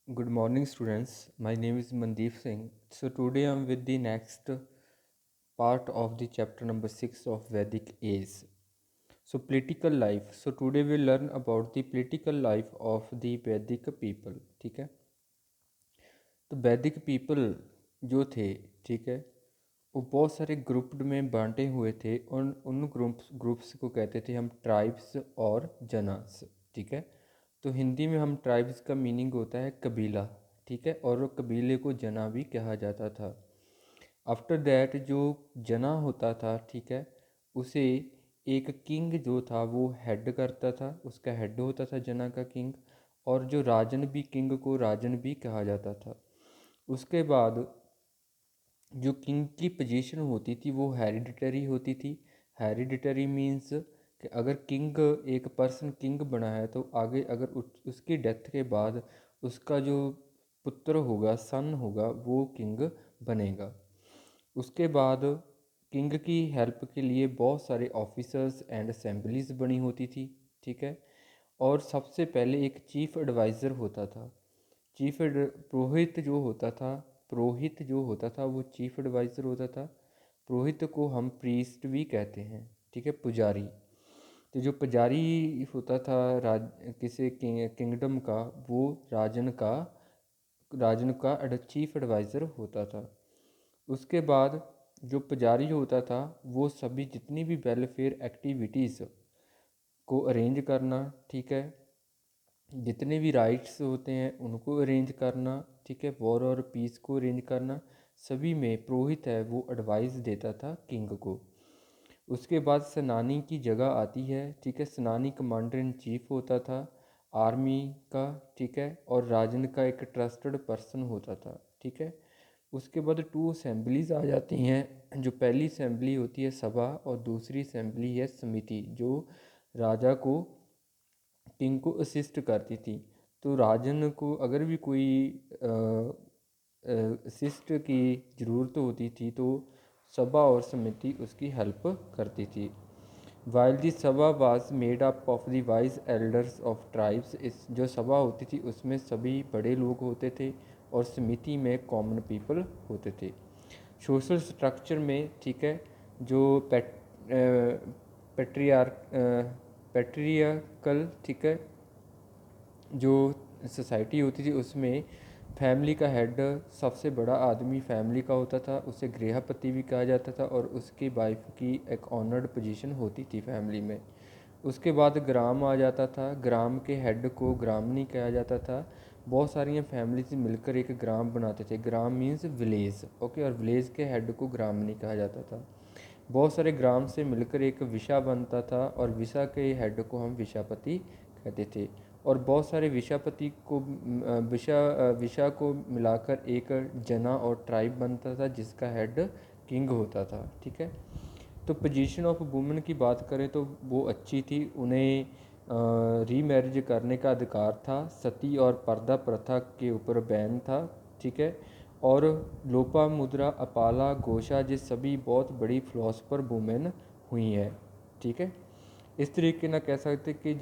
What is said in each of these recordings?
Good morning, students. My name is Mandeep Singh. So, today I'm with the next part of the chapter number 6 of Vedic Age. So, political life. So, today we'll learn about the political life of the Vedic people. ठीक है, तो वैदिक people जो थे, ठीक है, वो बहुत सारे ग्रुप में बांटे हुए थे। उन ग्रुप्स को कहते थे हम ट्राइब्स और जनास। ठीक है, तो हिंदी में हम ट्राइब्स का मीनिंग होता है कबीला। ठीक है, और वो कबीले को जना भी कहा जाता था। आफ्टर दैट जो जना होता था, ठीक है, उसे एक किंग जो था वो हेड करता था, उसका हेड होता था जना का किंग। और जो राजन भी, किंग को राजन भी कहा जाता था। उसके बाद जो किंग की पोजीशन होती थी वो हेरिडिटरी होती थी। हेरिडिटरी मीन्स कि अगर किंग, एक पर्सन किंग बना है तो आगे अगर उसकी डेथ के बाद उसका जो पुत्र होगा, सन होगा, वो किंग बनेगा। उसके बाद किंग की हेल्प के लिए बहुत सारे ऑफिसर्स एंड असेंबलीज बनी होती थी। ठीक है, और सबसे पहले एक चीफ एडवाइज़र होता था। पुरोहित जो होता था, पुरोहित जो होता था वो चीफ एडवाइज़र होता था। पुरोहित को हम प्रीस्ट भी कहते हैं। ठीक है, पुजारी। तो जो पुजारी होता था राज किसी किंगडम का, वो राजन का चीफ एडवाइज़र होता था। उसके बाद जो पुजारी होता था वो सभी जितनी भी वेलफेयर एक्टिविटीज़ को अरेंज करना, ठीक है, जितने भी राइट्स होते हैं उनको अरेंज करना, ठीक है, वॉर और पीस को अरेंज करना, सभी में पुरोहित है वो एडवाइस देता था किंग को। उसके बाद सेनानी की जगह आती है। ठीक है, सेनानी कमांडर इन चीफ होता था आर्मी का। ठीक है, और राजन का एक ट्रस्टेड पर्सन होता था। ठीक है, उसके बाद टू असेंबलीज आ जाती हैं। जो पहली असेंबली होती है सभा, और दूसरी असेंबली है समिति, जो राजा को, किंग को असिस्ट करती थी। तो राजन को अगर भी कोई असिस्ट की ज़रूरत होती थी तो सभा और समिति उसकी हेल्प करती थी। वाइल दी सभा was made up of the wise elders of tribes, इस जो सभा होती थी उसमें सभी बड़े लोग होते थे और समिति में कॉमन पीपल होते थे। सोशल स्ट्रक्चर में, ठीक है, जो पेट्रियार पेट्रियार्कल, ठीक है, जो सोसाइटी होती थी उसमें फैमिली का हेड, सबसे बड़ा आदमी फैमिली का होता था, उसे गृहपति भी कहा जाता था, और उसकी वाइफ की एक ऑनर्ड पोजीशन होती थी फैमिली में। उसके बाद ग्राम आ जाता था। ग्राम के हेड को ग्रामनी कहा जाता था। बहुत सारी फैमिलीज मिलकर एक ग्राम बनाते थे। ग्राम मीन्स विलेज, ओके, और विलेज के हेड को ग्रामनी कहा जाता था। बहुत सारे ग्राम से मिलकर एक विशा बनता था, और विशा के हेड को हम विशापति कहते थे। और बहुत सारे विशापति को विशा को मिलाकर एक जना और ट्राइब बनता था जिसका हेड किंग होता था। ठीक है, तो पोजीशन ऑफ वुमेन की बात करें तो वो अच्छी थी। उन्हें रीमैरिज करने का अधिकार था। सती और पर्दा प्रथा के ऊपर बैन था। ठीक है, और लोपा मुद्रा, अपाला, घोषा, ये सभी बहुत बड़ी फिलोसफर वुमेन हुई हैं। ठीक है, इस तरीके ना कह सकते कि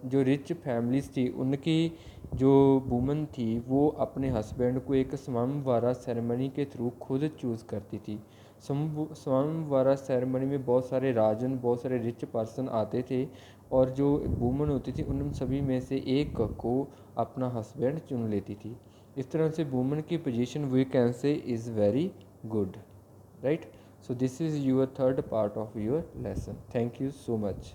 जो रिच फैमिलीज थी उनकी जो वुमन थी वो अपने हस्बैंड को एक स्वयंवरा सेरेमनी के थ्रू खुद चूज़ करती थी। स्वयंवरा सेरेमनी में बहुत सारे राजन, बहुत सारे रिच पर्सन आते थे, और जो वुमन होती थी उन सभी में से एक को अपना हस्बैंड चुन लेती थी। इस तरह से वुमन की position we can say is very good, right? So this is your third part of your lesson. Thank you so much.